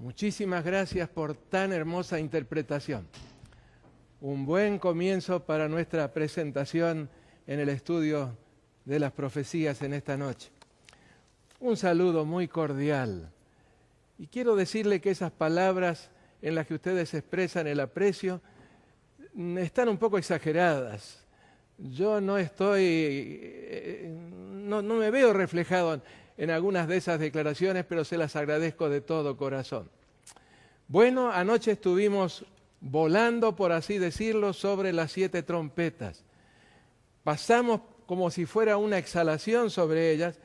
Muchísimas gracias por tan hermosa interpretación. Un buen comienzo para nuestra presentación en el estudio de las profecías en esta noche. Un saludo muy cordial. Y quiero decirle que esas palabras en las que ustedes expresan el aprecio están un poco exageradas. Yo no me veo reflejado en algunas de esas declaraciones, pero se las agradezco de todo corazón. Bueno, anoche estuvimos volando, por así decirlo, sobre las 7 trompetas. Pasamos como si fuera una exhalación sobre ellas,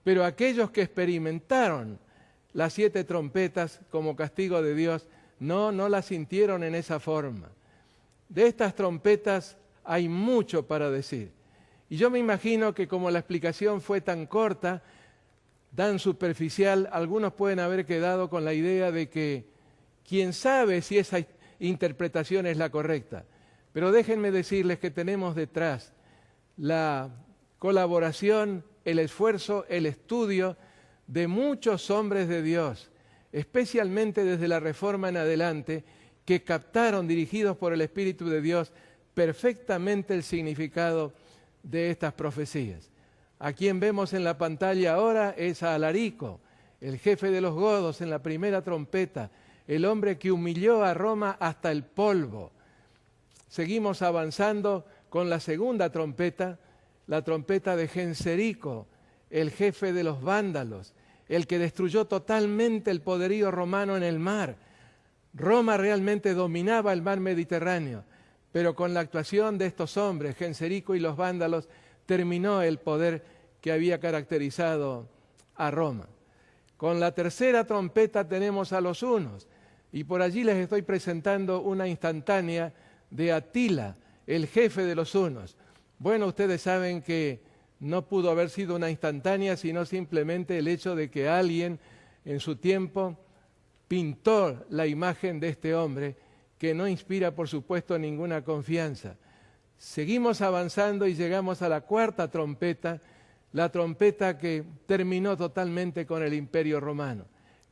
pero aquellos que experimentaron las 7 trompetas como castigo de Dios, no las sintieron en esa forma. De estas trompetas hay mucho para decir. Y yo me imagino que como la explicación fue tan corta, tan superficial, algunos pueden haber quedado con la idea de que quién sabe si esa interpretación es la correcta. Pero déjenme decirles que tenemos detrás la colaboración, el esfuerzo, el estudio de muchos hombres de Dios, especialmente desde la Reforma en adelante, que captaron, dirigidos por el Espíritu de Dios, perfectamente el significado de estas profecías. A quien vemos en la pantalla ahora es a Alarico, el jefe de los godos en la primera trompeta, el hombre que humilló a Roma hasta el polvo. Seguimos avanzando con la segunda trompeta, la trompeta de Genserico, el jefe de los vándalos, el que destruyó totalmente el poderío romano en el mar. Roma realmente dominaba el mar Mediterráneo, pero con la actuación de estos hombres, Genserico y los vándalos, terminó el poder que había caracterizado a Roma. Con la tercera trompeta tenemos a los hunos, y por allí les estoy presentando una instantánea de Atila, el jefe de los hunos. Bueno, ustedes saben que no pudo haber sido una instantánea, sino simplemente el hecho de que alguien en su tiempo pintó la imagen de este hombre, que no inspira, por supuesto, ninguna confianza. Seguimos avanzando y llegamos a la cuarta trompeta, la trompeta que terminó totalmente con el Imperio Romano.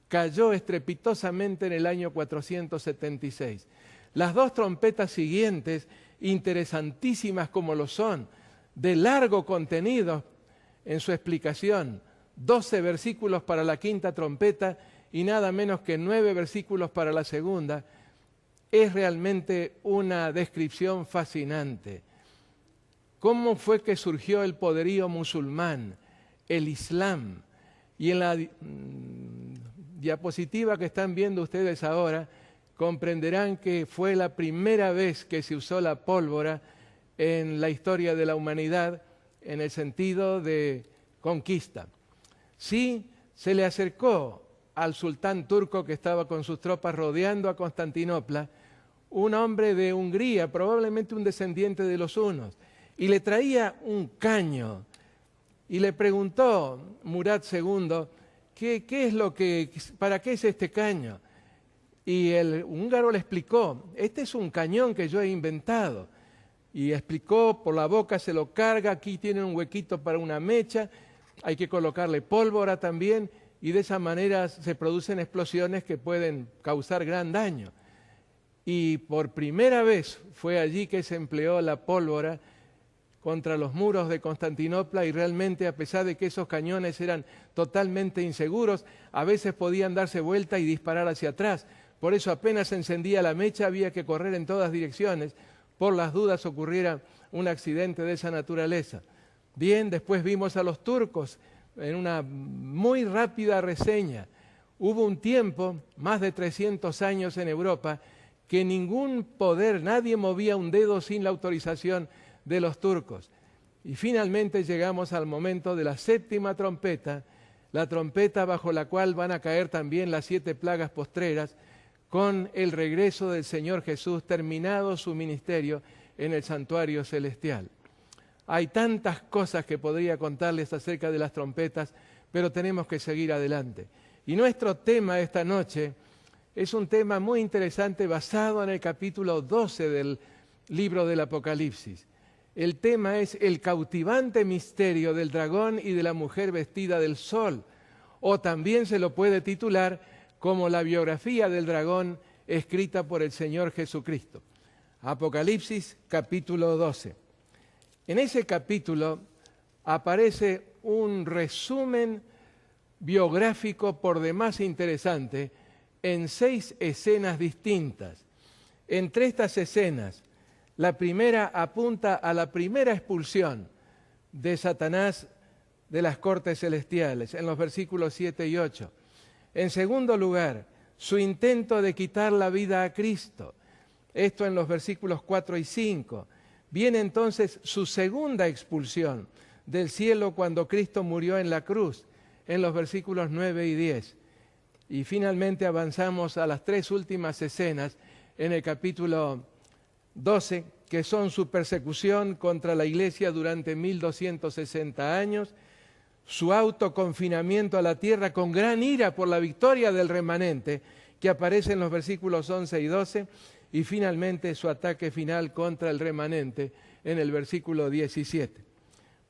Cayó estrepitosamente en el año 476. Las 2 trompetas siguientes, interesantísimas como lo son, de largo contenido en su explicación, 12 versículos para la quinta trompeta y nada menos que 9 versículos para la segunda, es realmente una descripción fascinante. ¿Cómo fue que surgió el poderío musulmán, el Islam? Y en la diapositiva que están viendo ustedes ahora, comprenderán que fue la primera vez que se usó la pólvora en la historia de la humanidad en el sentido de conquista. Sí, se le acercó al sultán turco que estaba con sus tropas rodeando a Constantinopla, un hombre de Hungría, probablemente un descendiente de los hunos, y le traía un caño. Y le preguntó Murad II, ¿para qué es este caño? Y el húngaro le explicó, este es un cañón que yo he inventado. Y explicó, por la boca se lo carga, aquí tiene un huequito para una mecha, hay que colocarle pólvora también, y de esa manera se producen explosiones que pueden causar gran daño. Y por primera vez fue allí que se empleó la pólvora contra los muros de Constantinopla, y realmente, a pesar de que esos cañones eran totalmente inseguros, a veces podían darse vuelta y disparar hacia atrás. Por eso apenas se encendía la mecha había que correr en todas direcciones, por las dudas ocurriera un accidente de esa naturaleza. Bien, después vimos a los turcos en una muy rápida reseña. Hubo un tiempo, más de 300 años en Europa, que ningún poder, nadie movía un dedo sin la autorización de los turcos. Y finalmente llegamos al momento de la 7ª trompeta, la trompeta bajo la cual van a caer también las 7 plagas postreras, con el regreso del Señor Jesús, terminado su ministerio en el santuario celestial. Hay tantas cosas que podría contarles acerca de las trompetas, pero tenemos que seguir adelante. Y nuestro tema esta noche es un tema muy interesante basado en el capítulo 12 del libro del Apocalipsis. El tema es el cautivante misterio del dragón y de la mujer vestida del sol, o también se lo puede titular como la biografía del dragón escrita por el Señor Jesucristo. Apocalipsis capítulo 12. En ese capítulo aparece un resumen biográfico por demás interesante en 6 escenas distintas. Entre estas escenas, la primera apunta a la primera expulsión de Satanás de las cortes celestiales, en los versículos 7 y 8. En segundo lugar, su intento de quitar la vida a Cristo, esto en los versículos 4 y 5. Viene entonces su segunda expulsión del cielo cuando Cristo murió en la cruz, en los versículos 9 y 10. Y finalmente avanzamos a las 3 últimas escenas en el capítulo 12, que son su persecución contra la iglesia durante 1260 años, su autoconfinamiento a la tierra con gran ira por la victoria del remanente, que aparece en los versículos 11 y 12, y finalmente su ataque final contra el remanente en el versículo 17.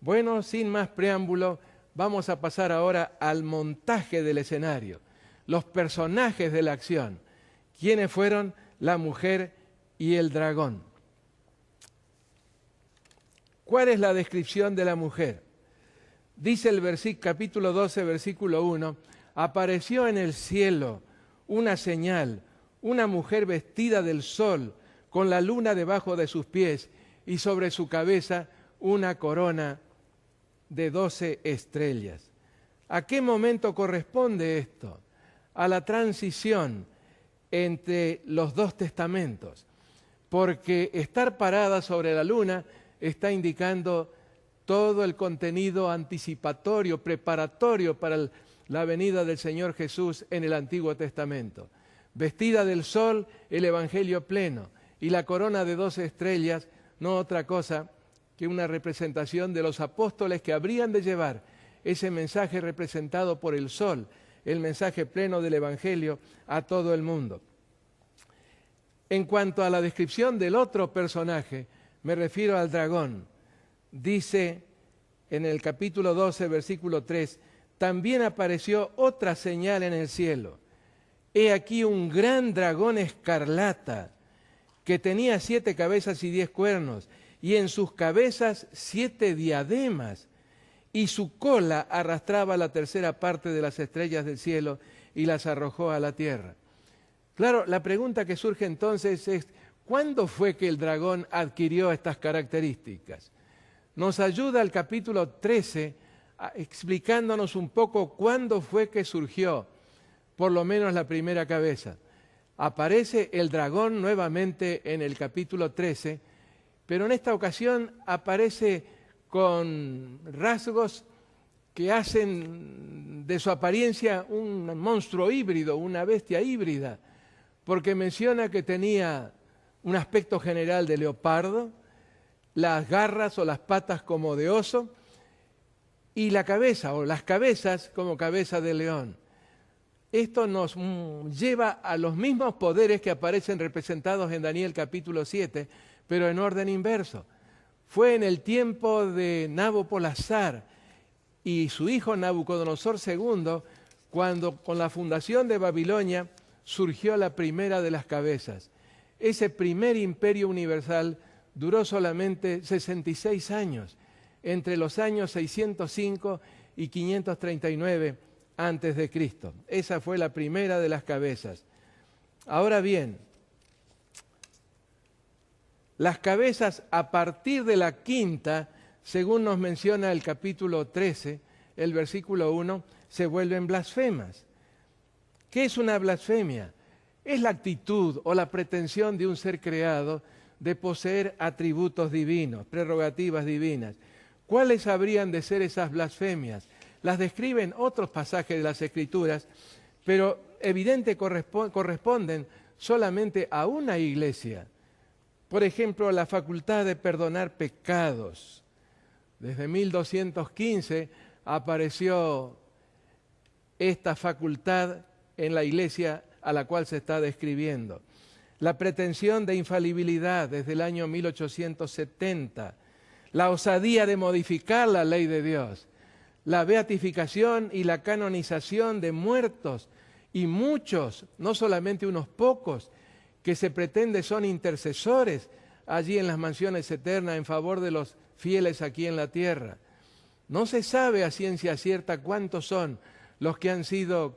Bueno, sin más preámbulo, vamos a pasar ahora al montaje del escenario, los personajes de la acción, quienes fueron la mujer y el dragón. ¿Cuál es la descripción de la mujer? Dice el capítulo 12, versículo 1, apareció en el cielo una señal, una mujer vestida del sol, con la luna debajo de sus pies y sobre su cabeza una corona de 12 estrellas. ¿A qué momento corresponde esto? A la transición entre los 2 testamentos, porque estar parada sobre la luna está indicando todo el contenido anticipatorio, preparatorio para la venida del Señor Jesús en el Antiguo Testamento. Vestida del sol, el Evangelio pleno, y la corona de 12 estrellas, no otra cosa que una representación de los apóstoles que habrían de llevar ese mensaje representado por el sol, el mensaje pleno del Evangelio a todo el mundo. En cuanto a la descripción del otro personaje, me refiero al dragón. Dice en el capítulo 12, versículo 3, también apareció otra señal en el cielo. He aquí un gran dragón escarlata, que tenía 7 cabezas y 10 cuernos, y en sus cabezas 7 diademas, y su cola arrastraba la tercera parte de las estrellas del cielo y las arrojó a la tierra. Claro, la pregunta que surge entonces es, ¿cuándo fue que el dragón adquirió estas características? Nos ayuda el capítulo 13 explicándonos un poco cuándo fue que surgió, por lo menos la primera cabeza. Aparece el dragón nuevamente en el capítulo 13, pero en esta ocasión aparece con rasgos que hacen de su apariencia un monstruo híbrido, una bestia híbrida, porque menciona que tenía un aspecto general de leopardo, las garras o las patas como de oso, y la cabeza o las cabezas como cabeza de león. Esto nos lleva a los mismos poderes que aparecen representados en Daniel capítulo 7, pero en orden inverso. Fue en el tiempo de Nabopolassar y su hijo Nabucodonosor II, cuando con la fundación de Babilonia surgió la primera de las cabezas. Ese primer imperio universal duró solamente 66 años, entre los años 605 y 539 antes de Cristo. Esa fue la primera de las cabezas. Ahora bien, las cabezas a partir de la quinta, según nos menciona el capítulo 13, el versículo 1, se vuelven blasfemas. ¿Qué es una blasfemia? Es la actitud o la pretensión de un ser creado de poseer atributos divinos, prerrogativas divinas. ¿Cuáles habrían de ser esas blasfemias? Las describen otros pasajes de las Escrituras, pero corresponden solamente a una iglesia. Por ejemplo, la facultad de perdonar pecados. Desde 1215 apareció esta facultad en la iglesia a la cual se está describiendo. La pretensión de infalibilidad desde el año 1870. La osadía de modificar la ley de Dios. La beatificación y la canonización de muertos y muchos, no solamente unos pocos, que se pretende son intercesores allí en las mansiones eternas en favor de los fieles aquí en la tierra. No se sabe a ciencia cierta cuántos son los que han sido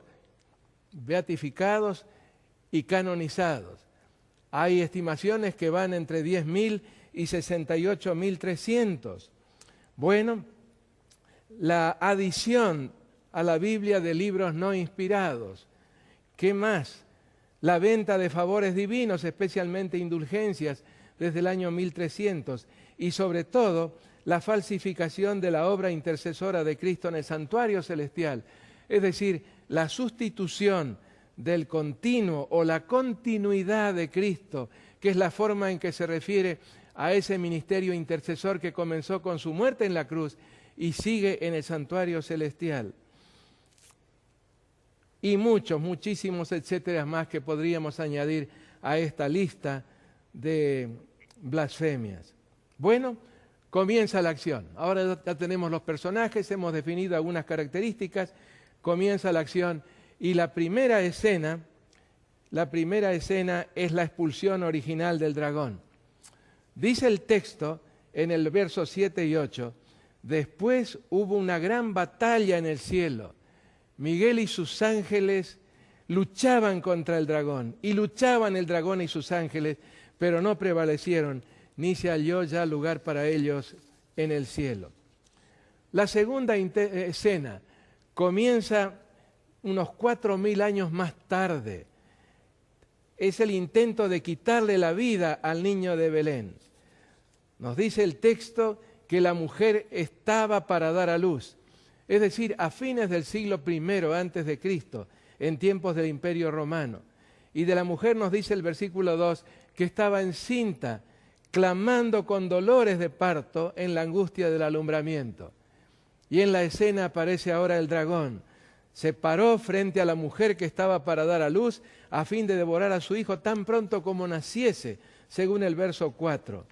beatificados y canonizados. Hay estimaciones que van entre 10.000 y 68.300. Bueno, la adición a la Biblia de libros no inspirados. ¿Qué más? La venta de favores divinos, especialmente indulgencias, desde el año 1300. Y sobre todo, la falsificación de la obra intercesora de Cristo en el santuario celestial. Es decir, la sustitución del continuo o la continuidad de Cristo, que es la forma en que se refiere a ese ministerio intercesor que comenzó con su muerte en la cruz y sigue en el santuario celestial. Y muchísimos etcétera más que podríamos añadir a esta lista de blasfemias. Bueno, comienza la acción. Ahora ya tenemos los personajes, hemos definido algunas características, comienza la acción y la primera escena es la expulsión original del dragón. Dice el texto en el verso 7 y 8, después hubo una gran batalla en el cielo. Miguel y sus ángeles luchaban contra el dragón, y luchaban el dragón y sus ángeles, pero no prevalecieron, ni se halló ya lugar para ellos en el cielo. La segunda escena comienza unos 4.000 años más tarde. Es el intento de quitarle la vida al niño de Belén. Nos dice el texto que la mujer estaba para dar a luz. Es decir, a fines del siglo I antes de Cristo, en tiempos del Imperio Romano. Y de la mujer nos dice el versículo 2 que estaba encinta, clamando con dolores de parto en la angustia del alumbramiento. Y en la escena aparece ahora el dragón. Se paró frente a la mujer que estaba para dar a luz a fin de devorar a su hijo tan pronto como naciese, según el verso 4.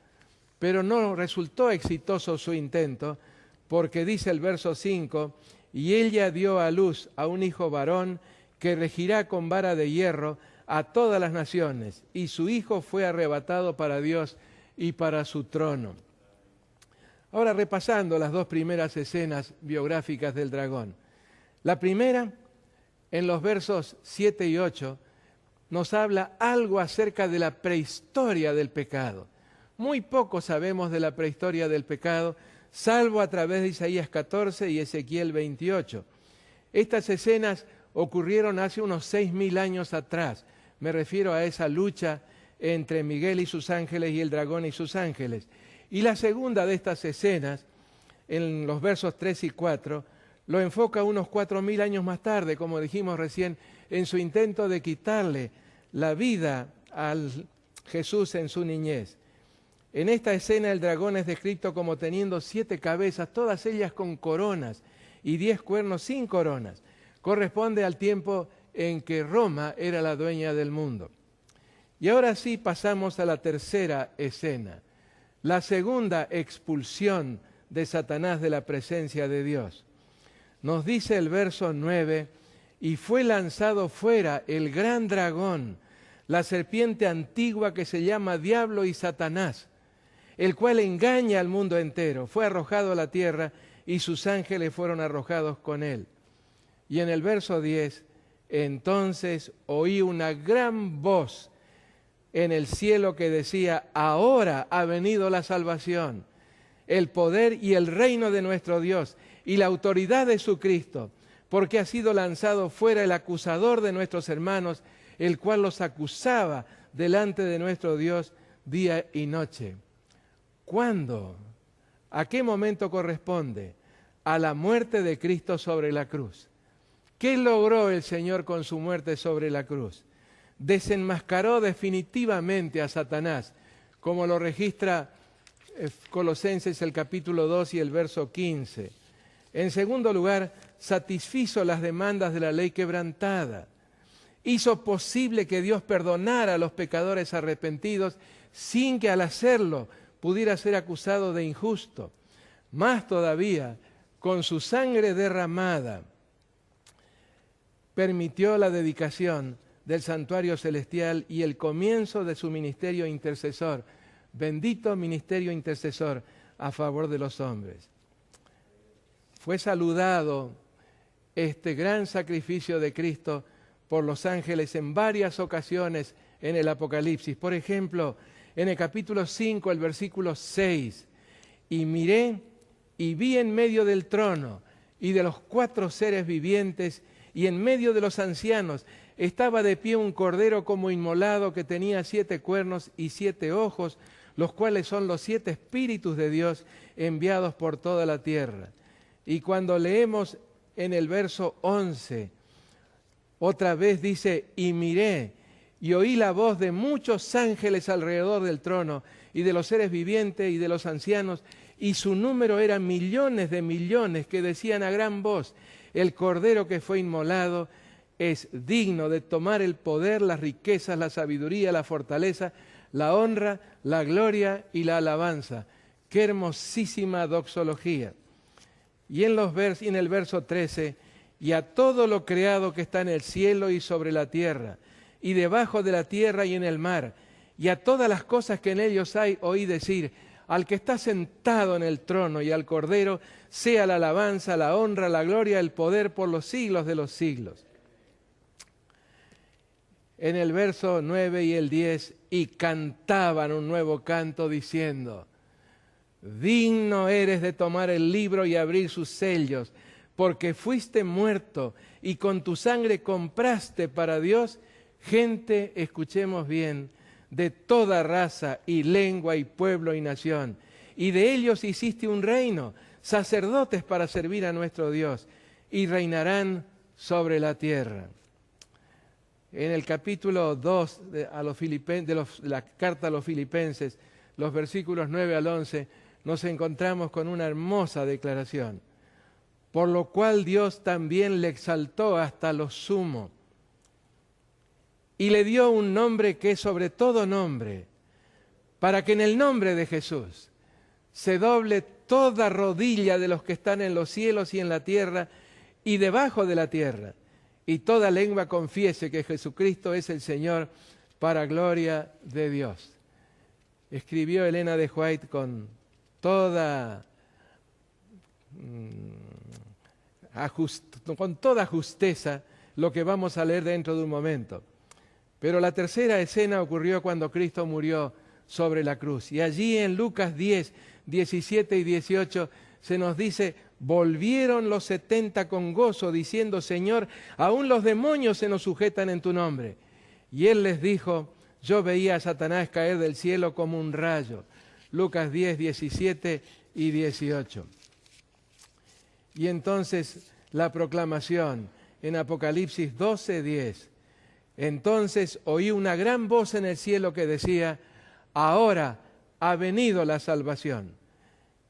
Pero no resultó exitoso su intento, porque dice el verso 5, y ella dio a luz a un hijo varón que regirá con vara de hierro a todas las naciones, y su hijo fue arrebatado para Dios y para su trono. Ahora repasando las dos primeras escenas biográficas del dragón. La primera, en los versos 7 y 8, nos habla algo acerca de la prehistoria del pecado. Muy poco sabemos de la prehistoria del pecado, salvo a través de Isaías 14 y Ezequiel 28. Estas escenas ocurrieron hace unos 6.000 años atrás. Me refiero a esa lucha entre Miguel y sus ángeles y el dragón y sus ángeles. Y la segunda de estas escenas, en los versos 3 y 4, lo enfoca unos 4.000 años más tarde, como dijimos recién, en su intento de quitarle la vida al Jesús en su niñez. En esta escena el dragón es descrito como teniendo 7 cabezas, todas ellas con coronas, y 10 cuernos sin coronas. Corresponde al tiempo en que Roma era la dueña del mundo. Y ahora sí pasamos a la tercera escena, la segunda expulsión de Satanás de la presencia de Dios. Nos dice el verso 9, y fue lanzado fuera el gran dragón, la serpiente antigua que se llama Diablo y Satanás, el cual engaña al mundo entero. Fue arrojado a la tierra y sus ángeles fueron arrojados con él. Y en el verso 10, entonces oí una gran voz en el cielo que decía, ahora ha venido la salvación, el poder y el reino de nuestro Dios y la autoridad de su Cristo, porque ha sido lanzado fuera el acusador de nuestros hermanos, el cual los acusaba delante de nuestro Dios día y noche. ¿Cuándo? ¿A qué momento corresponde? A la muerte de Cristo sobre la cruz. ¿Qué logró el Señor con su muerte sobre la cruz? Desenmascaró definitivamente a Satanás, como lo registra Colosenses el capítulo 2 y el verso 15. En segundo lugar, satisfizo las demandas de la ley quebrantada. Hizo posible que Dios perdonara a los pecadores arrepentidos sin que al hacerlo pudiera ser acusado de injusto. Más todavía, con su sangre derramada, permitió la dedicación del santuario celestial y el comienzo de su ministerio intercesor. Bendito ministerio intercesor a favor de los hombres. Fue saludado este gran sacrificio de Cristo por los ángeles en varias ocasiones en el Apocalipsis. Por ejemplo, en el capítulo 5, el versículo 6, y miré y vi en medio del trono y de los 4 seres vivientes y en medio de los ancianos estaba de pie un cordero como inmolado que tenía 7 cuernos y 7 ojos, los cuales son los 7 espíritus de Dios enviados por toda la tierra. Y cuando leemos en el verso 11, otra vez dice, y miré y oí la voz de muchos ángeles alrededor del trono y de los seres vivientes y de los ancianos, y su número era millones de millones, que decían a gran voz, el cordero que fue inmolado es digno de tomar el poder, las riquezas, la sabiduría, la fortaleza, la honra, la gloria y la alabanza. ¡Qué hermosísima doxología! Y en el verso 13, y a todo lo creado que está en el cielo y sobre la tierra, y debajo de la tierra y en el mar, y a todas las cosas que en ellos hay, oí decir, al que está sentado en el trono y al Cordero, sea la alabanza, la honra, la gloria, el poder por los siglos de los siglos. En el verso 9 y el 10, y cantaban un nuevo canto diciendo, digno eres de tomar el libro y abrir sus sellos, porque fuiste muerto y con tu sangre compraste para Dios gente, escuchemos bien, de toda raza y lengua y pueblo y nación. Y de ellos hiciste un reino, sacerdotes para servir a nuestro Dios, y reinarán sobre la tierra. En el capítulo 2 de la carta a los Filipenses, los versículos 9 al 11, nos encontramos con una hermosa declaración. Por lo cual Dios también le exaltó hasta lo sumo y le dio un nombre que es sobre todo nombre, para que en el nombre de Jesús se doble toda rodilla de los que están en los cielos y en la tierra y debajo de la tierra, y toda lengua confiese que Jesucristo es el Señor, para gloria de Dios. Escribió Elena de White con toda justeza lo que vamos a leer dentro de un momento. Pero la tercera escena ocurrió cuando Cristo murió sobre la cruz. Y allí en Lucas 10, 17 y 18 se nos dice, volvieron los 70 con gozo, diciendo, Señor, aún los demonios se nos sujetan en tu nombre. Y él les dijo, yo veía a Satanás caer del cielo como un rayo. Lucas 10, 17 y 18. Y entonces la proclamación en Apocalipsis 12, 10. Entonces oí una gran voz en el cielo que decía, ahora ha venido la salvación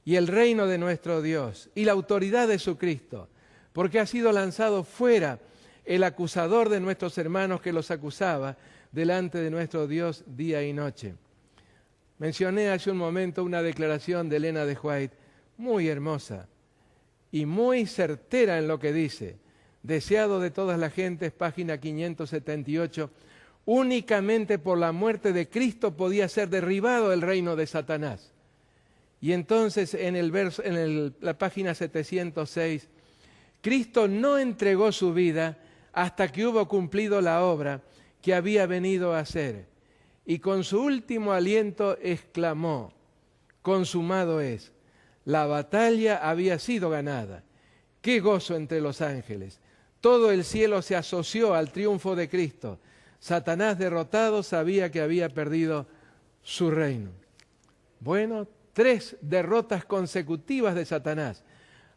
y el reino de nuestro Dios y la autoridad de su Cristo, porque ha sido lanzado fuera el acusador de nuestros hermanos que los acusaba delante de nuestro Dios día y noche. Mencioné hace un momento una declaración de Elena de White, muy hermosa y muy certera en lo que dice. Deseado de todas las gentes, página 578, únicamente por la muerte de Cristo podía ser derribado el reino de Satanás. Y entonces en la página 706, Cristo no entregó su vida hasta que hubo cumplido la obra que había venido a hacer. Y con su último aliento exclamó, consumado es, la batalla había sido ganada. ¡Qué gozo entre los ángeles! Todo el cielo se asoció al triunfo de Cristo. Satanás derrotado sabía que había perdido su reino. Bueno, 3 derrotas consecutivas de Satanás,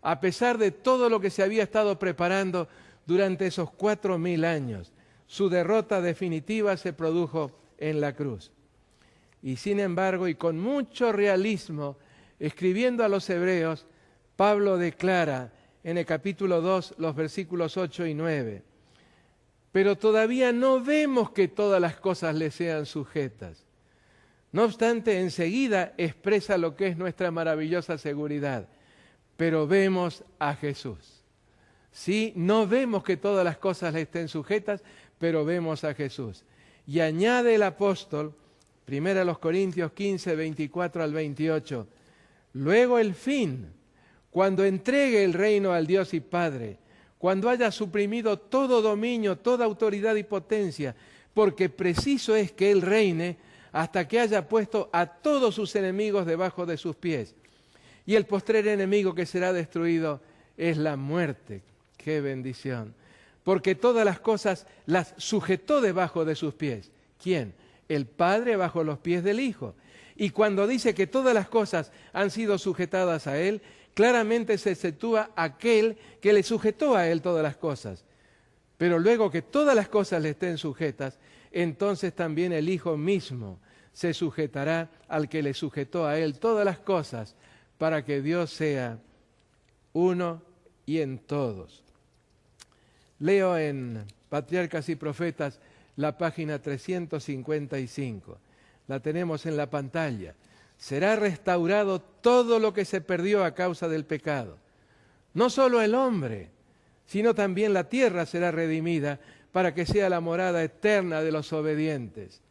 a pesar de todo lo que se había estado preparando durante esos 4000 años. Su derrota definitiva se produjo en la cruz. Y sin embargo, y con mucho realismo, escribiendo a los hebreos, Pablo declara en el capítulo 2, los versículos 8 y 9, pero todavía no vemos que todas las cosas le sean sujetas. No obstante, enseguida expresa lo que es nuestra maravillosa seguridad, pero vemos a Jesús. ¿sí? No vemos que todas las cosas le estén sujetas, pero vemos a Jesús. Y añade el apóstol, 1 Corintios 15, 24 al 28, luego el fin, cuando entregue el reino al Dios y Padre, cuando haya suprimido todo dominio, toda autoridad y potencia, porque preciso es que Él reine hasta que haya puesto a todos sus enemigos debajo de sus pies. Y el postrer enemigo que será destruido es la muerte. ¡Qué bendición! Porque todas las cosas las sujetó debajo de sus pies. ¿Quién? El Padre bajo los pies del Hijo. Y cuando dice que todas las cosas han sido sujetadas a Él, claramente se sitúa aquel que le sujetó a Él todas las cosas. Pero luego que todas las cosas le estén sujetas, entonces también el Hijo mismo se sujetará al que le sujetó a Él todas las cosas, para que Dios sea uno y en todos. Leo en Patriarcas y Profetas la página 355. La tenemos en la pantalla. Será restaurado todo lo que se perdió a causa del pecado. No solo el hombre, sino también la tierra será redimida para que sea la morada eterna de los obedientes.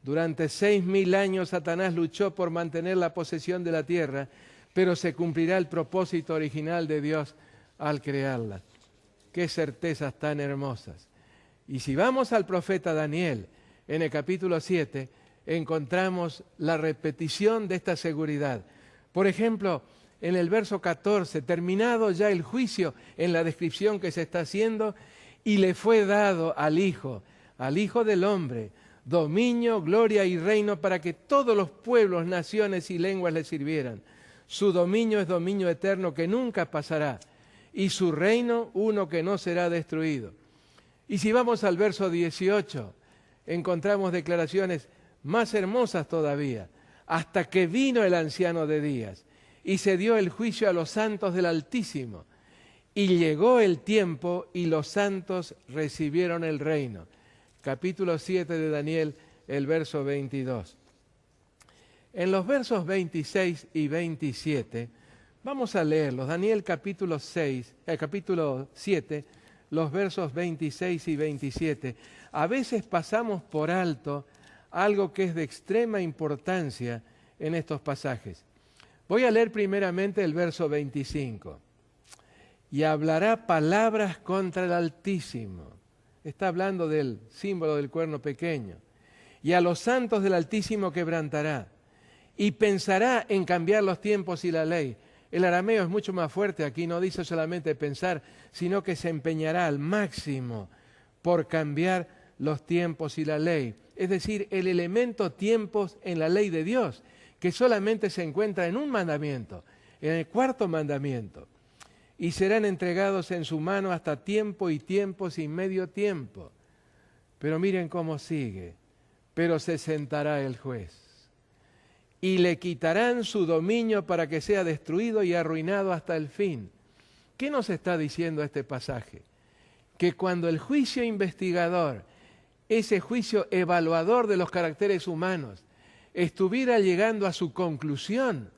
Durante 6.000 años Satanás luchó por mantener la posesión de la tierra, pero se cumplirá el propósito original de Dios al crearla. ¡Qué certezas tan hermosas! Y si vamos al profeta Daniel, en el capítulo 7, encontramos la repetición de esta seguridad. Por ejemplo, en el verso 14, terminado ya el juicio en la descripción que se está haciendo, y le fue dado al Hijo del Hombre, dominio, gloria y reino para que todos los pueblos, naciones y lenguas le sirvieran. Su dominio es dominio eterno que nunca pasará, y su reino uno que no será destruido. Y si vamos al verso 18, encontramos declaraciones más hermosas todavía. Hasta que vino el anciano de días, y se dio el juicio a los santos del Altísimo. Y llegó el tiempo, y los santos recibieron el reino. Capítulo 7 de Daniel, el verso 22. En los versos 26 y 27, vamos a leerlos. Daniel capítulo 7, los versos 26 y 27. A veces pasamos por alto algo que es de extrema importancia en estos pasajes. Voy a leer primeramente el verso 25. Y hablará palabras contra el Altísimo. Está hablando del símbolo del cuerno pequeño. Y a los santos del Altísimo quebrantará. Y pensará en cambiar los tiempos y la ley. El arameo es mucho más fuerte, aquí no dice solamente pensar, sino que se empeñará al máximo por cambiar los tiempos y la ley. Es decir, el elemento tiempos en la ley de Dios, que solamente se encuentra en un mandamiento, en el cuarto mandamiento. Y serán entregados en su mano hasta tiempo y tiempos y medio tiempo. Pero miren cómo sigue. Pero se sentará el juez. Y le quitarán su dominio para que sea destruido y arruinado hasta el fin. ¿Qué nos está diciendo este pasaje? Que cuando el juicio investigador, ese juicio evaluador de los caracteres humanos, estuviera llegando a su conclusión,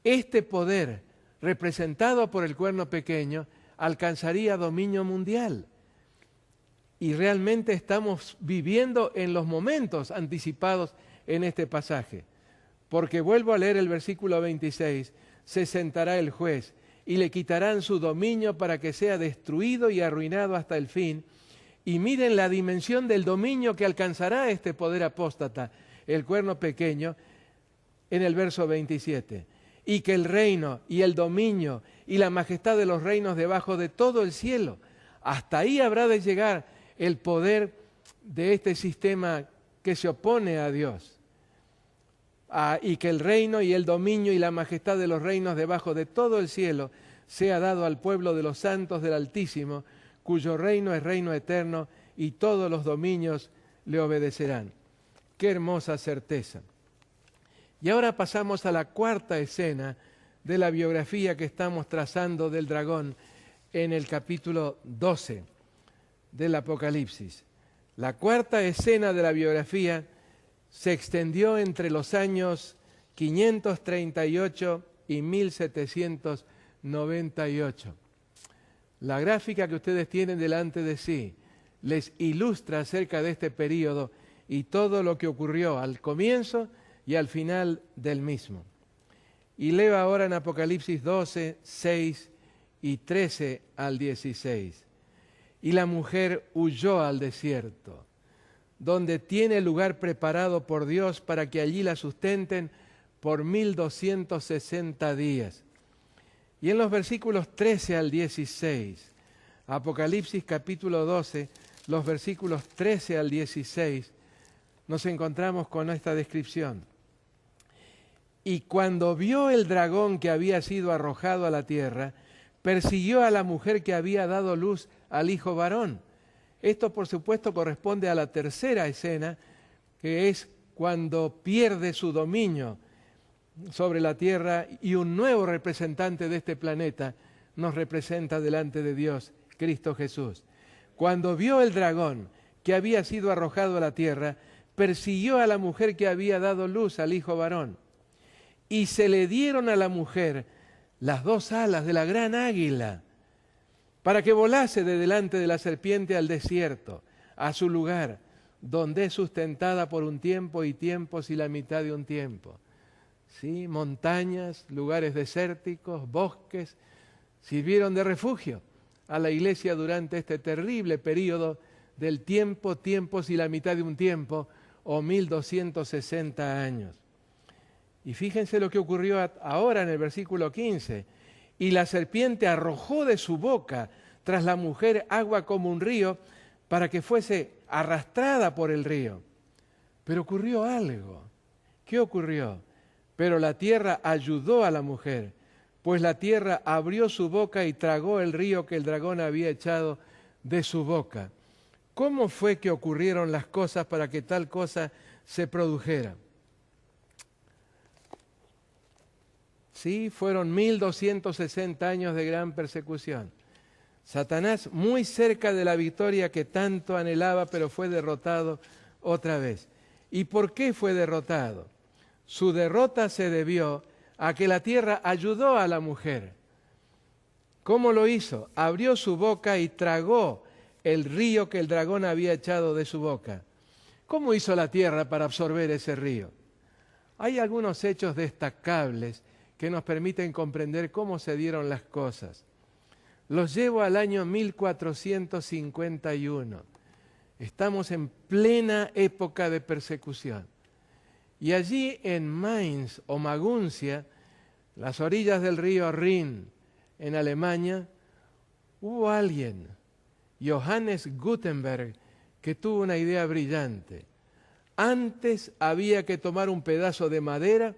este poder, representado por el cuerno pequeño, alcanzaría dominio mundial. Y realmente estamos viviendo en los momentos anticipados en este pasaje. Porque vuelvo a leer el versículo 26, se sentará el juez y le quitarán su dominio para que sea destruido y arruinado hasta el fin. Y miren la dimensión del dominio que alcanzará este poder apóstata, el cuerno pequeño, en el verso 27. Y que el reino y el dominio y la majestad de los reinos debajo de todo el cielo, hasta ahí habrá de llegar el poder de este sistema que se opone a Dios. Y que el reino y el dominio y la majestad de los reinos debajo de todo el cielo sea dado al pueblo de los santos del Altísimo, cuyo reino es reino eterno y todos los dominios le obedecerán. ¡Qué hermosa certeza! Y ahora pasamos a la cuarta escena de la biografía que estamos trazando del dragón en el capítulo 12 del Apocalipsis. La cuarta escena de la biografía se extendió entre los años 538 y 1798. La gráfica que ustedes tienen delante de sí les ilustra acerca de este período y todo lo que ocurrió al comienzo y al final del mismo. Y leo ahora en Apocalipsis 12, 6 y 13 al 16. Y la mujer huyó al desierto, donde tiene lugar preparado por Dios para que allí la sustenten por 1260 días. Y en los versículos 13 al 16, Apocalipsis capítulo 12, los versículos 13 al 16, nos encontramos con esta descripción. Y cuando vio el dragón que había sido arrojado a la tierra, persiguió a la mujer que había dado luz al hijo varón. Esto, por supuesto, corresponde a la tercera escena, que es cuando pierde su dominio sobre la tierra y un nuevo representante de este planeta nos representa delante de Dios, Cristo Jesús. Cuando vio el dragón que había sido arrojado a la tierra, persiguió a la mujer que había dado luz al hijo varón. Y se le dieron a la mujer las dos alas de la gran águila, para que volase de delante de la serpiente al desierto, a su lugar, donde es sustentada por un tiempo y tiempos y la mitad de un tiempo. ¿Sí? Montañas, lugares desérticos, bosques, sirvieron de refugio a la iglesia durante este terrible periodo del tiempo, tiempos y la mitad de un tiempo, o 1260 años. Y fíjense lo que ocurrió ahora en el versículo 15. Y la serpiente arrojó de su boca tras la mujer agua como un río para que fuese arrastrada por el río. Pero ocurrió algo. ¿Qué ocurrió? Pero la tierra ayudó a la mujer, pues la tierra abrió su boca y tragó el río que el dragón había echado de su boca. ¿Cómo fue que ocurrieron las cosas para que tal cosa se produjera? Sí, fueron 1260 años de gran persecución. Satanás muy cerca de la victoria que tanto anhelaba, pero fue derrotado otra vez. ¿Y por qué fue derrotado? Su derrota se debió a que la tierra ayudó a la mujer. ¿Cómo lo hizo? Abrió su boca y tragó el río que el dragón había echado de su boca. ¿Cómo hizo la tierra para absorber ese río? Hay algunos hechos destacables que nos permiten comprender cómo se dieron las cosas. Los llevo al año 1451. Estamos en plena época de persecución. Y allí en Mainz o Maguncia, las orillas del río Rin, en Alemania, hubo alguien, Johannes Gutenberg, que tuvo una idea brillante. Antes había que tomar un pedazo de madera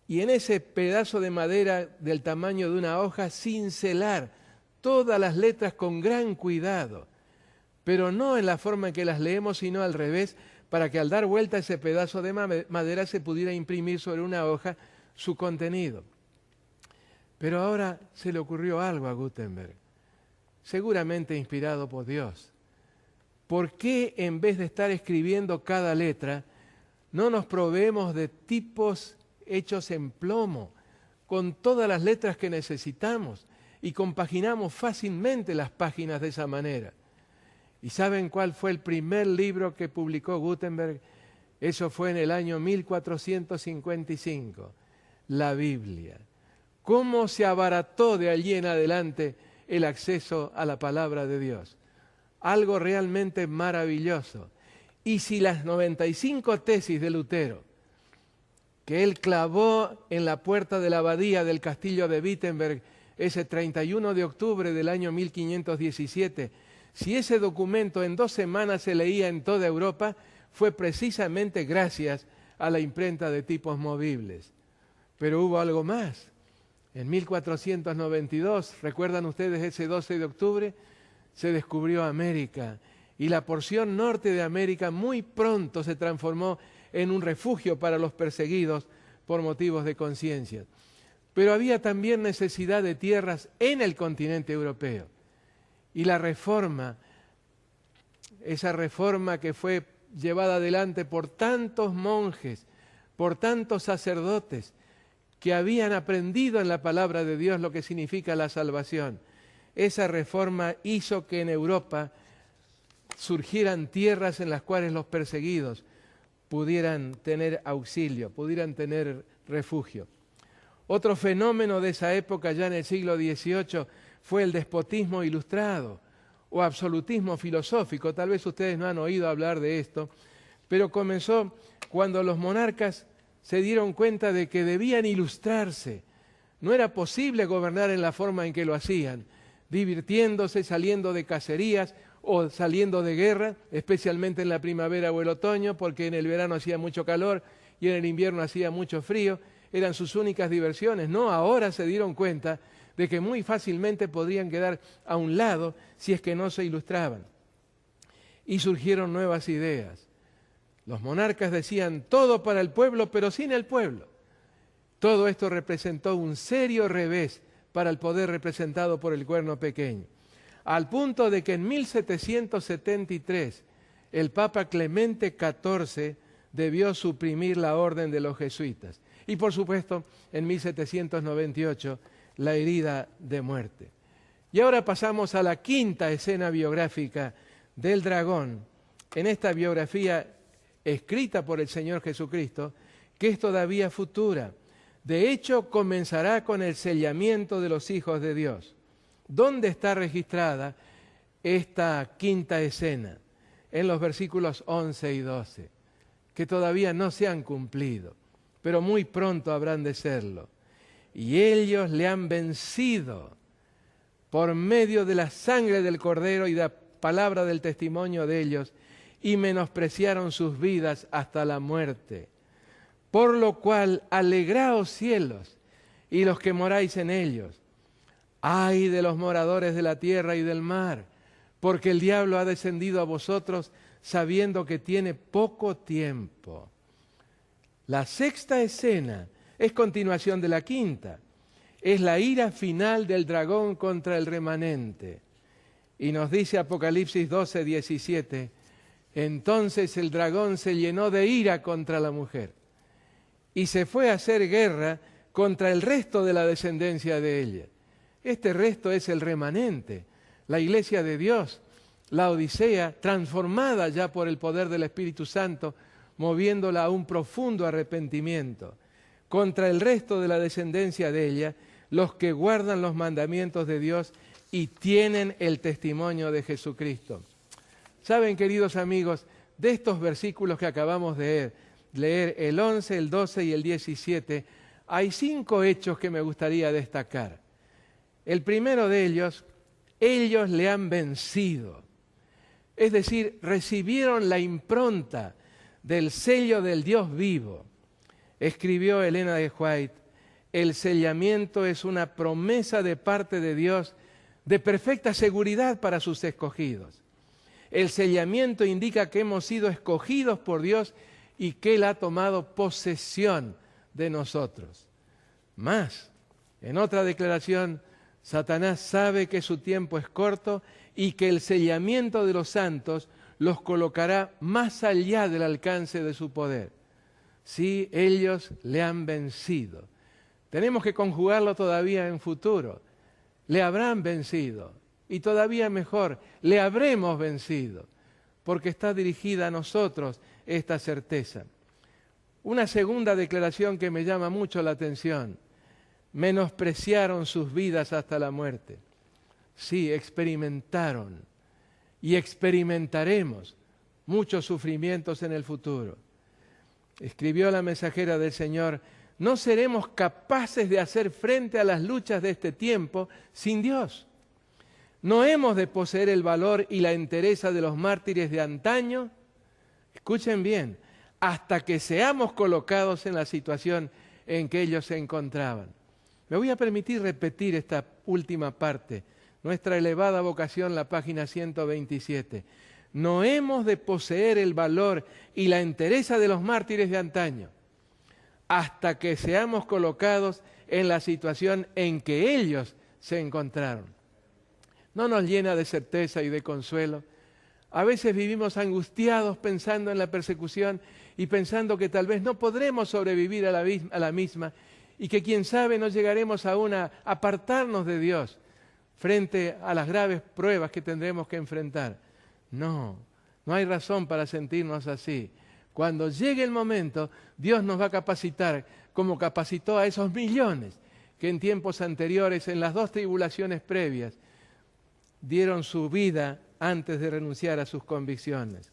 y en ese pedazo de madera del tamaño de una hoja cincelar todas las letras con gran cuidado, pero no en la forma en que las leemos, sino al revés, para que al dar vuelta ese pedazo de madera se pudiera imprimir sobre una hoja su contenido. Pero ahora se le ocurrió algo a Gutenberg, seguramente inspirado por Dios. ¿Por qué en vez de estar escribiendo cada letra, no nos proveemos de tipos hechos en plomo, con todas las letras que necesitamos y compaginamos fácilmente las páginas de esa manera? ¿Y saben cuál fue el primer libro que publicó Gutenberg? Eso fue en el año 1455, la Biblia. ¿Cómo se abarató de allí en adelante el acceso a la palabra de Dios? Algo realmente maravilloso. Y si las 95 tesis de Lutero, que él clavó en la puerta de la abadía del castillo de Wittenberg ese 31 de octubre del año 1517, si ese documento en 2 semanas se leía en toda Europa, fue precisamente gracias a la imprenta de tipos movibles. Pero hubo algo más. En 1492, ¿recuerdan ustedes ese 12 de octubre? Se descubrió América y la porción norte de América muy pronto se transformó en un refugio para los perseguidos por motivos de conciencia. Pero había también necesidad de tierras en el continente europeo. Y la reforma, esa reforma que fue llevada adelante por tantos monjes, por tantos sacerdotes, que habían aprendido en la palabra de Dios lo que significa la salvación, esa reforma hizo que en Europa surgieran tierras en las cuales los perseguidos pudieran tener auxilio, pudieran tener refugio. Otro fenómeno de esa época, ya en el siglo XVIII, fue el despotismo ilustrado o absolutismo filosófico. Tal vez ustedes no han oído hablar de esto, pero comenzó cuando los monarcas se dieron cuenta de que debían ilustrarse. No era posible gobernar en la forma en que lo hacían, divirtiéndose, saliendo de cacerías o saliendo de guerra, especialmente en la primavera o el otoño, porque en el verano hacía mucho calor y en el invierno hacía mucho frío. Eran sus únicas diversiones. No, ahora se dieron cuenta de que muy fácilmente podrían quedar a un lado si es que no se ilustraban. Y surgieron nuevas ideas. Los monarcas decían todo para el pueblo, pero sin el pueblo. Todo esto representó un serio revés para el poder representado por el cuerno pequeño, al punto de que en 1773 el Papa Clemente XIV debió suprimir la orden de los jesuitas. Y por supuesto, en 1798, la herida de muerte. Y ahora pasamos a la quinta escena biográfica del dragón, en esta biografía escrita por el Señor Jesucristo, que es todavía futura. De hecho, comenzará con el sellamiento de los hijos de Dios. ¿Dónde está registrada esta quinta escena? En los versículos 11 y 12, que todavía no se han cumplido, pero muy pronto habrán de serlo. Y ellos le han vencido por medio de la sangre del Cordero y de la palabra del testimonio de ellos, y menospreciaron sus vidas hasta la muerte. Por lo cual, alegraos cielos y los que moráis en ellos. Ay de los moradores de la tierra y del mar, porque el diablo ha descendido a vosotros sabiendo que tiene poco tiempo. La sexta escena es continuación de la quinta. Es la ira final del dragón contra el remanente. Y nos dice Apocalipsis 12, 17, entonces el dragón se llenó de ira contra la mujer y se fue a hacer guerra contra el resto de la descendencia de ella. Este resto es el remanente, la iglesia de Dios, la Odisea, transformada ya por el poder del Espíritu Santo, moviéndola a un profundo arrepentimiento. Contra el resto de la descendencia de ella, los que guardan los mandamientos de Dios y tienen el testimonio de Jesucristo. Saben, queridos amigos, de estos versículos que acabamos de leer, el 11, el 12 y el 17, hay 5 hechos que me gustaría destacar. El primero de ellos le han vencido. Es decir, recibieron la impronta del sello del Dios vivo. Escribió Elena de White, el sellamiento es una promesa de parte de Dios de perfecta seguridad para sus escogidos. El sellamiento indica que hemos sido escogidos por Dios y que Él ha tomado posesión de nosotros. Más, en otra declaración, Satanás sabe que su tiempo es corto y que el sellamiento de los santos los colocará más allá del alcance de su poder. Sí, ellos le han vencido. Tenemos que conjugarlo todavía en futuro. Le habrán vencido. Y todavía mejor, le habremos vencido. Porque está dirigida a nosotros esta certeza. Una segunda declaración que me llama mucho la atención. Menospreciaron sus vidas hasta la muerte. Sí, experimentaron y experimentaremos muchos sufrimientos en el futuro. Escribió la mensajera del Señor, no seremos capaces de hacer frente a las luchas de este tiempo sin Dios. No hemos de poseer el valor y la entereza de los mártires de antaño, escuchen bien, hasta que seamos colocados en la situación en que ellos se encontraban. Me voy a permitir repetir esta última parte, nuestra elevada vocación, la página 127. No hemos de poseer el valor y la entereza de los mártires de antaño, hasta que seamos colocados en la situación en que ellos se encontraron. ¿No nos llena de certeza y de consuelo? A veces vivimos angustiados pensando en la persecución y pensando que tal vez no podremos sobrevivir a la misma y que quién sabe no llegaremos aún a apartarnos de Dios. frente a las graves pruebas que tendremos que enfrentar. No hay razón para sentirnos así. Cuando llegue el momento, Dios nos va a capacitar como capacitó a esos millones que en tiempos anteriores, en las 2 tribulaciones previas, dieron su vida antes de renunciar a sus convicciones.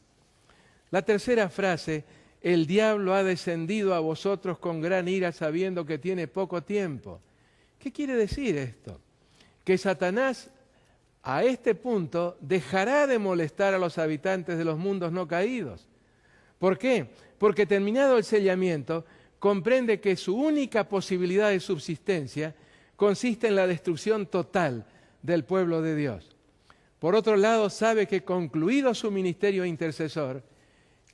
La tercera frase, el diablo ha descendido a vosotros con gran ira sabiendo que tiene poco tiempo. ¿Qué quiere decir esto? Que Satanás a este punto dejará de molestar a los habitantes de los mundos no caídos. ¿Por qué? Porque terminado el sellamiento, comprende que su única posibilidad de subsistencia consiste en la destrucción total del pueblo de Dios. Por otro lado, sabe que concluido su ministerio intercesor,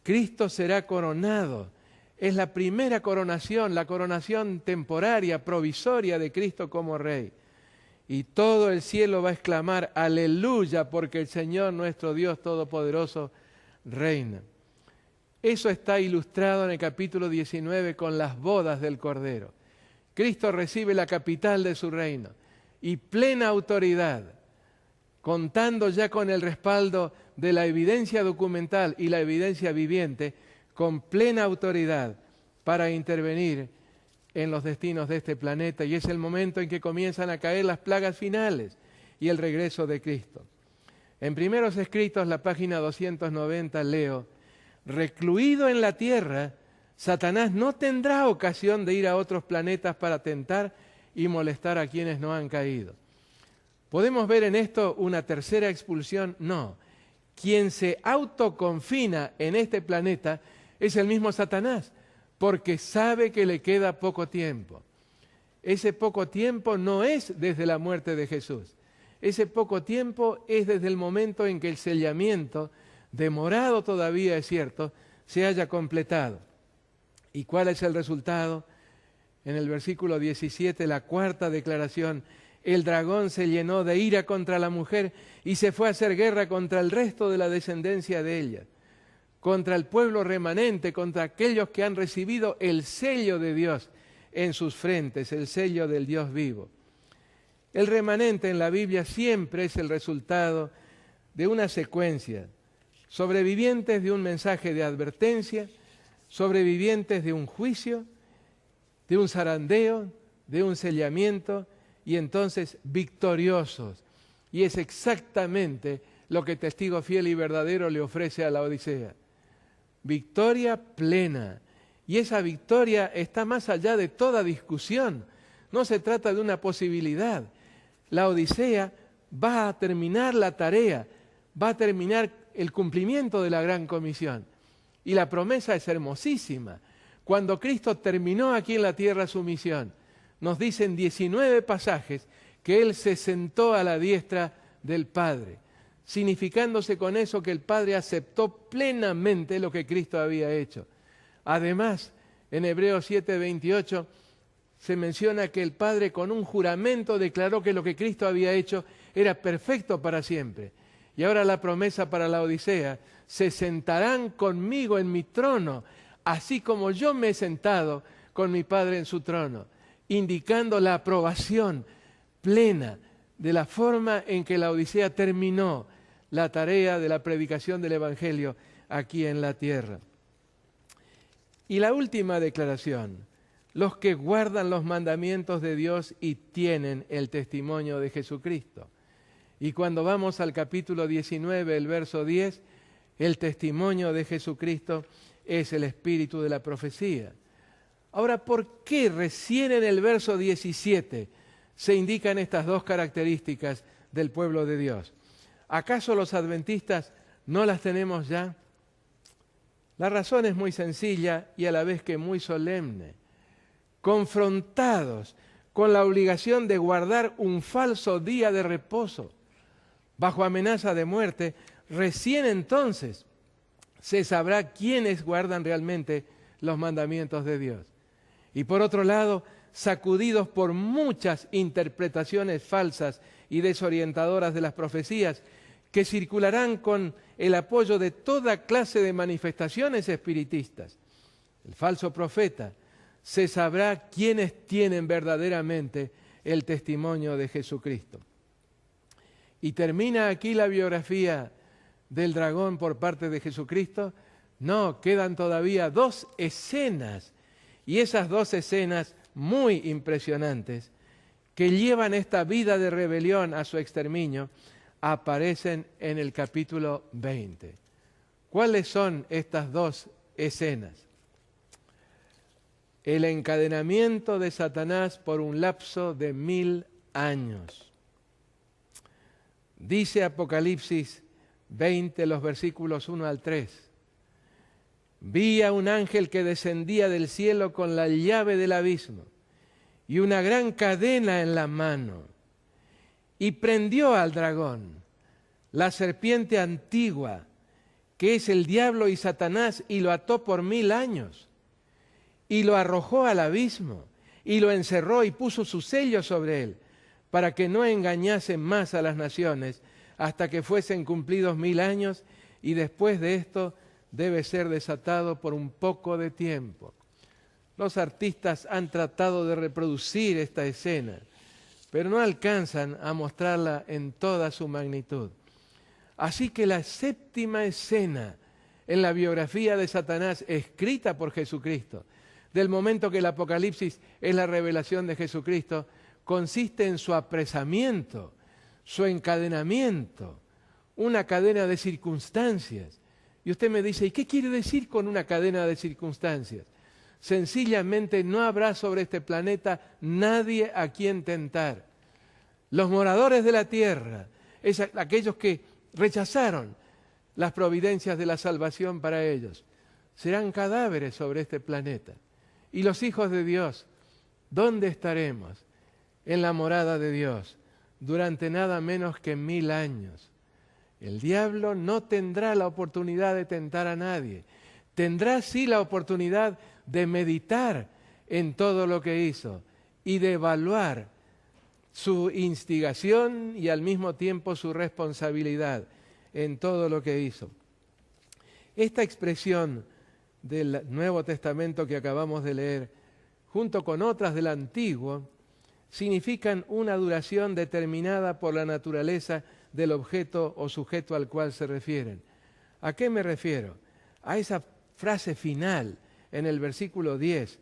Cristo será coronado. Es la primera coronación, la coronación temporaria, provisoria de Cristo como Rey. Y todo el cielo va a exclamar, aleluya, porque el Señor nuestro Dios Todopoderoso reina. Eso está ilustrado en el capítulo 19 con las bodas del Cordero. Cristo recibe la capital de su reino y plena autoridad, contando ya con el respaldo de la evidencia documental y la evidencia viviente, con plena autoridad para intervenir en los destinos de este planeta. Y es el momento en que comienzan a caer las plagas finales y el regreso de Cristo. En Primeros Escritos, la página 290, leo: recluido en la tierra, Satanás no tendrá ocasión de ir a otros planetas para tentar y molestar a quienes no han caído. ¿Podemos ver en esto una tercera expulsión? No. Quien se autoconfina en este planeta es el mismo Satanás, porque sabe que le queda poco tiempo. Ese poco tiempo no es desde la muerte de Jesús. Ese poco tiempo es desde el momento en que el sellamiento, demorado todavía es cierto, se haya completado. ¿Y cuál es el resultado? En el versículo 17, la cuarta declaración: el dragón se llenó de ira contra la mujer y se fue a hacer guerra contra el resto de la descendencia de ella, contra el pueblo remanente, contra aquellos que han recibido el sello de Dios en sus frentes, el sello del Dios vivo. El remanente en la Biblia siempre es el resultado de una secuencia: sobrevivientes de un mensaje de advertencia, sobrevivientes de un juicio, de un zarandeo, de un sellamiento, y entonces victoriosos. Y es exactamente lo que Testigo Fiel y Verdadero le ofrece a la Odisea. Victoria plena. Y esa victoria está más allá de toda discusión. No se trata de una posibilidad. La Odisea va a terminar la tarea, va a terminar el cumplimiento de la Gran Comisión. Y la promesa es hermosísima. Cuando Cristo terminó aquí en la tierra su misión, nos dicen 19 pasajes que Él se sentó a la diestra del Padre, significándose con eso que el Padre aceptó plenamente lo que Cristo había hecho. Además, en Hebreos 7:28 se menciona que el Padre con un juramento declaró que lo que Cristo había hecho era perfecto para siempre. Y ahora la promesa para la Odisea: se sentarán conmigo en mi trono, así como yo me he sentado con mi Padre en su trono, indicando la aprobación plena de la forma en que la Odisea terminó la tarea de la predicación del Evangelio aquí en la tierra. Y la última declaración: los que guardan los mandamientos de Dios y tienen el testimonio de Jesucristo. Y cuando vamos al capítulo 19, el verso 10, el testimonio de Jesucristo es el espíritu de la profecía. Ahora, ¿por qué recién en el verso 17 se indican estas dos características del pueblo de Dios? ¿Acaso los adventistas no las tenemos ya? La razón es muy sencilla y a la vez que muy solemne. Confrontados con la obligación de guardar un falso día de reposo, bajo amenaza de muerte, recién entonces se sabrá quiénes guardan realmente los mandamientos de Dios. Y por otro lado, sacudidos por muchas interpretaciones falsas y desorientadoras de las profecías, que circularán con el apoyo de toda clase de manifestaciones espiritistas, el falso profeta, se sabrá quiénes tienen verdaderamente el testimonio de Jesucristo. ¿Y termina aquí la biografía del dragón por parte de Jesucristo? No, quedan todavía 2 escenas, y esas 2 escenas muy impresionantes que llevan esta vida de rebelión a su exterminio, aparecen en el capítulo 20. ¿Cuáles son estas 2 escenas? El encadenamiento de Satanás por un lapso de 1000 años. Dice Apocalipsis 20, los versículos 1 al 3. Vi a un ángel que descendía del cielo con la llave del abismo y una gran cadena en la mano, y prendió al dragón, la serpiente antigua, que es el diablo y Satanás, y lo ató por 1000 años, y lo arrojó al abismo, y lo encerró y puso su sello sobre él, para que no engañase más a las naciones, hasta que fuesen cumplidos 1000 años, y después de esto debe ser desatado por un poco de tiempo. Los artistas han tratado de reproducir esta escena, pero no alcanzan a mostrarla en toda su magnitud. Así que la 7ª escena en la biografía de Satanás, escrita por Jesucristo, del momento que el Apocalipsis es la revelación de Jesucristo, consiste en su apresamiento, su encadenamiento, una cadena de circunstancias. Y usted me dice, ¿y qué quiere decir con una cadena de circunstancias? Sencillamente no habrá sobre este planeta nadie a quien tentar. Los moradores de la tierra, aquellos que rechazaron las providencias de la salvación para ellos, serán cadáveres sobre este planeta. Y los hijos de Dios, ¿dónde estaremos? En la morada de Dios, durante nada menos que 1000 años. El diablo no tendrá la oportunidad de tentar a nadie. Tendrá sí la oportunidad de meditar en todo lo que hizo y de evaluar su instigación y al mismo tiempo su responsabilidad en todo lo que hizo. Esta expresión del Nuevo Testamento que acabamos de leer, junto con otras del Antiguo, significan una duración determinada por la naturaleza del objeto o sujeto al cual se refieren. ¿A qué me refiero? A esa frase final en el versículo 10,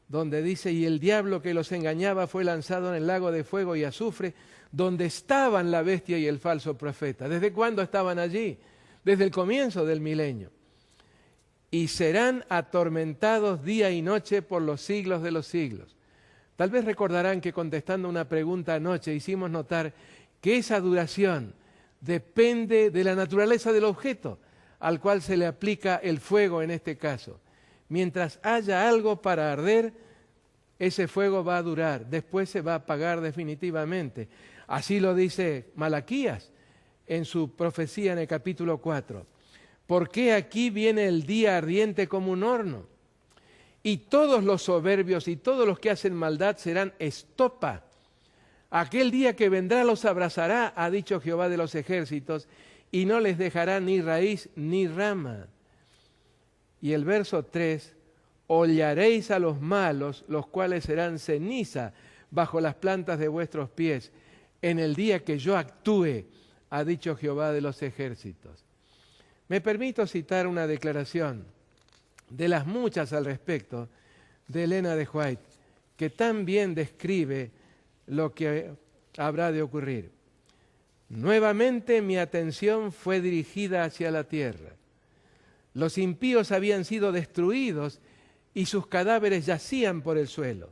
donde dice, y el diablo que los engañaba fue lanzado en el lago de fuego y azufre, donde estaban la bestia y el falso profeta. ¿Desde cuándo estaban allí? Desde el comienzo del milenio. Y serán atormentados día y noche por los siglos de los siglos. Tal vez recordarán que contestando una pregunta anoche hicimos notar que esa duración depende de la naturaleza del objeto al cual se le aplica el fuego en este caso. Mientras haya algo para arder, ese fuego va a durar, después se va a apagar definitivamente. Así lo dice Malaquías en su profecía en el capítulo 4. ¿Por qué aquí viene el día ardiente como un horno? Y todos los soberbios y todos los que hacen maldad serán estopa. Aquel día que vendrá los abrazará, ha dicho Jehová de los ejércitos, y no les dejará ni raíz ni rama. Y el verso 3, hollaréis a los malos, los cuales serán ceniza bajo las plantas de vuestros pies, en el día que yo actúe, ha dicho Jehová de los ejércitos. Me permito citar una declaración de las muchas al respecto de Elena de White, que tan bien describe lo que habrá de ocurrir. Nuevamente mi atención fue dirigida hacia la tierra. Los impíos habían sido destruidos y sus cadáveres yacían por el suelo.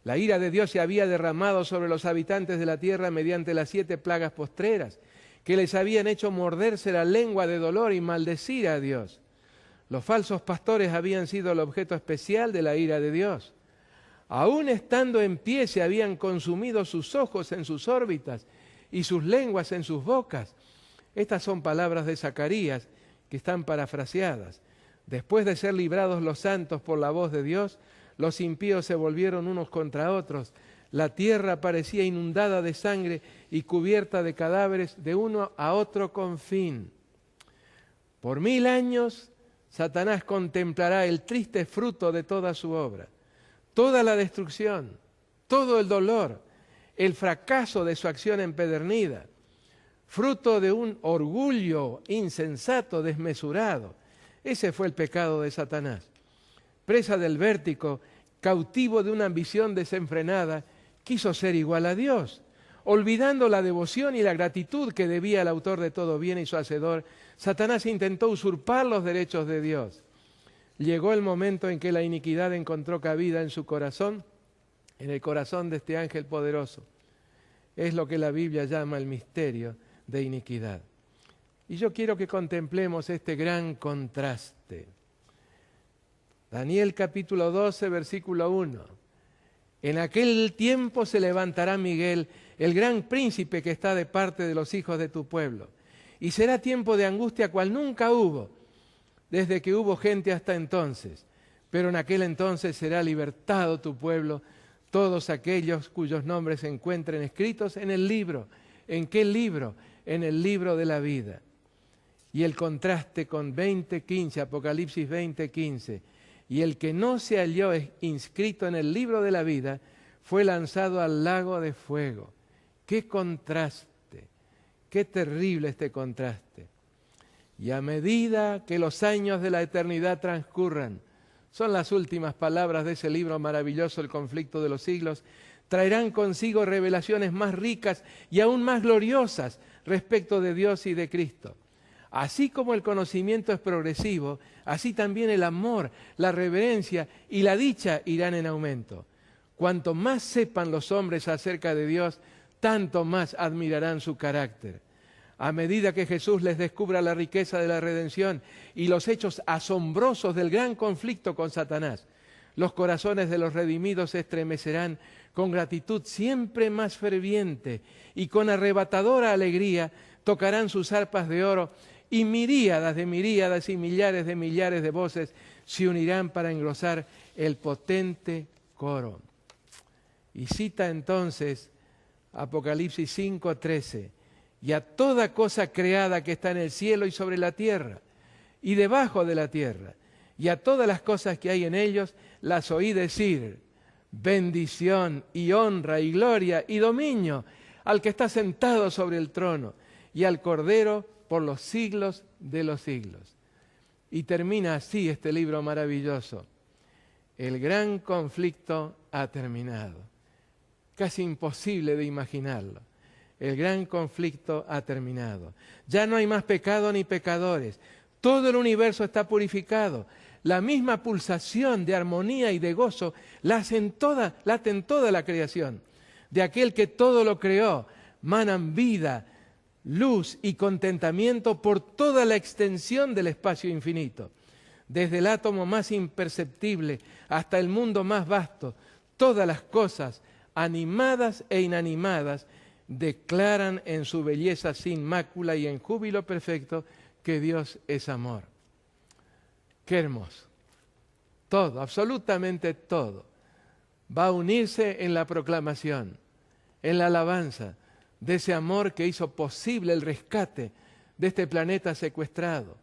La ira de Dios se había derramado sobre los habitantes de la tierra mediante las 7 plagas postreras, que les habían hecho morderse la lengua de dolor y maldecir a Dios. Los falsos pastores habían sido el objeto especial de la ira de Dios. Aún estando en pie se habían consumido sus ojos en sus órbitas y sus lenguas en sus bocas. Estas son palabras de Zacarías que están parafraseadas. Después de ser librados los santos por la voz de Dios, los impíos se volvieron unos contra otros. La tierra parecía inundada de sangre y cubierta de cadáveres de uno a otro con fin. Por 1000 años Satanás contemplará el triste fruto de toda su obra, toda la destrucción, todo el dolor, el fracaso de su acción empedernida. fruto de un orgullo insensato, desmesurado. Ese fue el pecado de Satanás. Presa del vértigo, cautivo de una ambición desenfrenada, quiso ser igual a Dios. Olvidando la devoción y la gratitud que debía al autor de todo bien y su hacedor, Satanás intentó usurpar los derechos de Dios. Llegó el momento en que la iniquidad encontró cabida en su corazón, en el corazón de este ángel poderoso. Es lo que la Biblia llama el misterio de iniquidad. Y yo quiero que contemplemos este gran contraste. Daniel capítulo 12, versículo 1. En aquel tiempo se levantará Miguel, el gran príncipe que está de parte de los hijos de tu pueblo. Y será tiempo de angustia cual nunca hubo, desde que hubo gente hasta entonces. Pero en aquel entonces será libertado tu pueblo, todos aquellos cuyos nombres se encuentren escritos en el libro. ¿En qué libro? En el libro de la vida. Y el contraste con 20:15, Apocalipsis 20:15. Y el que no se halló inscrito en el libro de la vida fue lanzado al lago de fuego. ¡Qué contraste! ¡Qué terrible este contraste! Y a medida que los años de la eternidad transcurran, son las últimas palabras de ese libro maravilloso, El conflicto de los siglos, traerán consigo revelaciones más ricas y aún más gloriosas respecto de Dios y de Cristo. Así como el conocimiento es progresivo, así también el amor, la reverencia y la dicha irán en aumento. Cuanto más sepan los hombres acerca de Dios, tanto más admirarán su carácter. A medida que Jesús les descubra la riqueza de la redención y los hechos asombrosos del gran conflicto con Satanás, los corazones de los redimidos se estremecerán con gratitud siempre más ferviente y con arrebatadora alegría tocarán sus arpas de oro y miríadas y millares de voces se unirán para engrosar el potente coro. Y cita entonces Apocalipsis 5:13, y a toda cosa creada que está en el cielo y sobre la tierra y debajo de la tierra, y a todas las cosas que hay en ellos, las oí decir, bendición y honra y gloria y dominio al que está sentado sobre el trono y al Cordero por los siglos de los siglos. Y termina así este libro maravilloso. El gran conflicto ha terminado. Casi imposible de imaginarlo. El gran conflicto ha terminado. Ya no hay más pecado ni pecadores. Todo el universo está purificado. La misma pulsación de armonía y de gozo late en toda la creación. De aquel que todo lo creó, manan vida, luz y contentamiento por toda la extensión del espacio infinito. Desde el átomo más imperceptible hasta el mundo más vasto, todas las cosas, animadas e inanimadas, declaran en su belleza sin mácula y en júbilo perfecto que Dios es amor. Qué hermoso. Todo, absolutamente todo, va a unirse en la proclamación, en la alabanza de ese amor que hizo posible el rescate de este planeta secuestrado,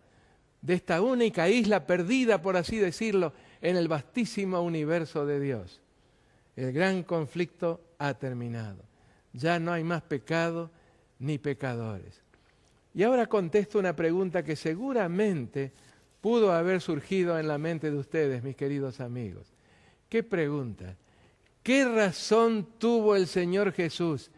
de esta única isla perdida, por así decirlo, en el vastísimo universo de Dios. El gran conflicto ha terminado. Ya no hay más pecado ni pecadores. Y ahora contesto una pregunta que seguramente pudo haber surgido en la mente de ustedes, mis queridos amigos. ¿Qué pregunta? ¿Qué razón tuvo el Señor Jesús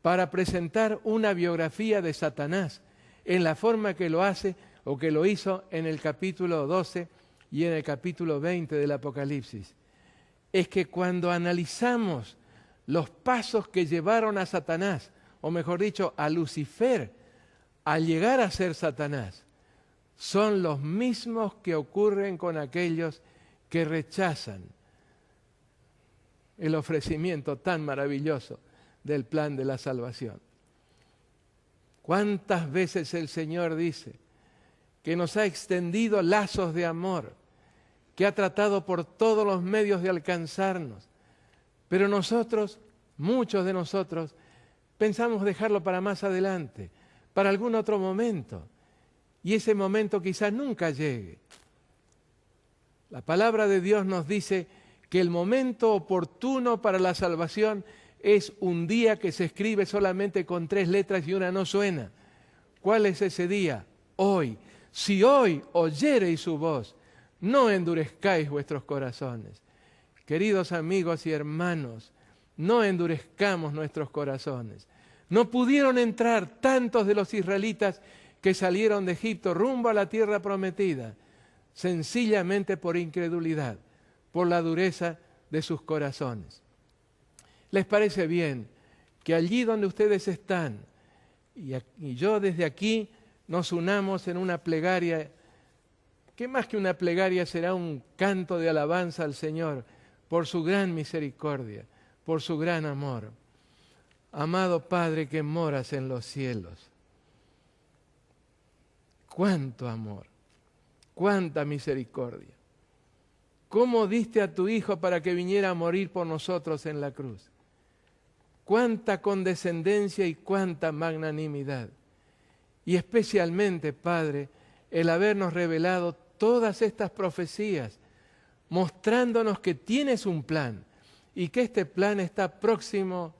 para presentar una biografía de Satanás en la forma que lo hace o que lo hizo en el capítulo 12 y en el capítulo 20 del Apocalipsis? Es que cuando analizamos los pasos que llevaron a Satanás, o mejor dicho, a Lucifer, a llegar a ser Satanás, son los mismos que ocurren con aquellos que rechazan el ofrecimiento tan maravilloso del plan de la salvación. ¿Cuántas veces el Señor dice que nos ha extendido lazos de amor, que ha tratado por todos los medios de alcanzarnos? Pero nosotros, muchos de nosotros, pensamos dejarlo para más adelante, para algún otro momento. Y ese momento quizás nunca llegue. La palabra de Dios nos dice que el momento oportuno para la salvación es un día que se escribe solamente con 3 letras y una no suena. ¿Cuál es ese día? Hoy. Si hoy oyereis su voz, no endurezcáis vuestros corazones. Queridos amigos y hermanos, no endurezcamos nuestros corazones. No pudieron entrar tantos de los israelitas que salieron de Egipto rumbo a la tierra prometida, sencillamente por incredulidad, por la dureza de sus corazones. ¿Les parece bien que allí donde ustedes están, y yo desde aquí, nos unamos en una plegaria, que más que una plegaria será un canto de alabanza al Señor, por su gran misericordia, por su gran amor? Amado Padre que moras en los cielos, cuánto amor, cuánta misericordia. ¿Cómo diste a tu Hijo para que viniera a morir por nosotros en la cruz? Cuánta condescendencia y cuánta magnanimidad. Y especialmente, Padre, el habernos revelado todas estas profecías, mostrándonos que tienes un plan y que este plan está próximo,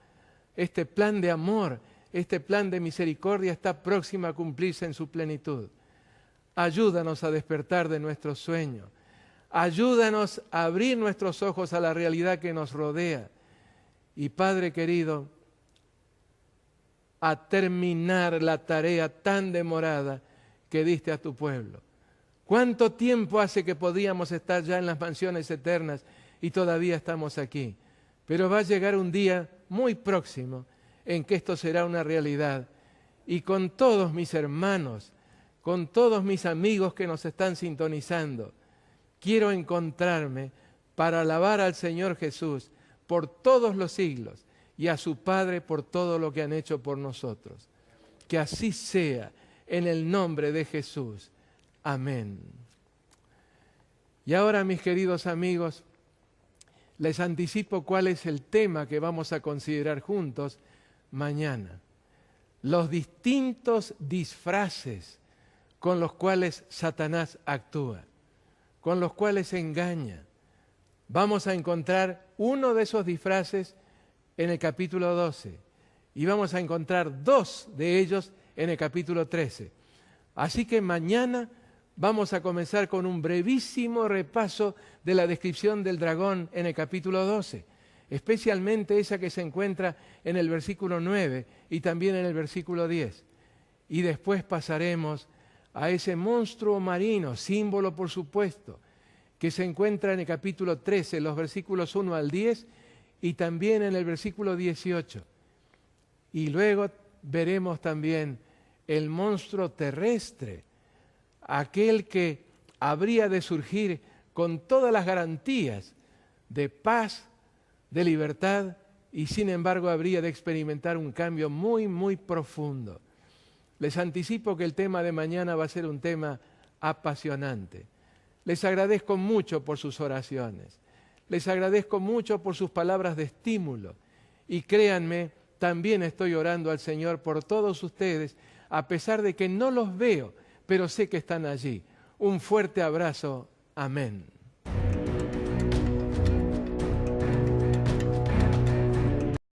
este plan de amor, este plan de misericordia está próximo a cumplirse en su plenitud. Ayúdanos a despertar de nuestro sueño. Ayúdanos a abrir nuestros ojos a la realidad que nos rodea. Y Padre querido, a terminar la tarea tan demorada que diste a tu pueblo. ¿Cuánto tiempo hace que podríamos estar ya en las mansiones eternas y todavía estamos aquí? Pero va a llegar un día muy próximo en que esto será una realidad. Y con todos mis hermanos, con todos mis amigos que nos están sintonizando, quiero encontrarme para alabar al Señor Jesús por todos los siglos y a su Padre por todo lo que han hecho por nosotros. Que así sea, en el nombre de Jesús. Amén. Y ahora, mis queridos amigos, les anticipo cuál es el tema que vamos a considerar juntos mañana. Los distintos disfraces con los cuales Satanás actúa, con los cuales engaña. Vamos a encontrar uno de esos disfraces en el capítulo 12 y vamos a encontrar dos de ellos en el capítulo 13. Así que mañana vamos a comenzar con un brevísimo repaso de la descripción del dragón en el capítulo 12, especialmente esa que se encuentra en el versículo 9 y también en el versículo 10. Y después pasaremos a ese monstruo marino, símbolo por supuesto, que se encuentra en el capítulo 13, los versículos 1 al 10 y también en el versículo 18. Y luego veremos también el monstruo terrestre, aquel que habría de surgir con todas las garantías de paz, de libertad, y sin embargo habría de experimentar un cambio muy, muy profundo. Les anticipo que el tema de mañana va a ser un tema apasionante. Les agradezco mucho por sus oraciones. Les agradezco mucho por sus palabras de estímulo. Y créanme, también estoy orando al Señor por todos ustedes, a pesar de que no los veo, pero sé que están allí. Un fuerte abrazo. Amén.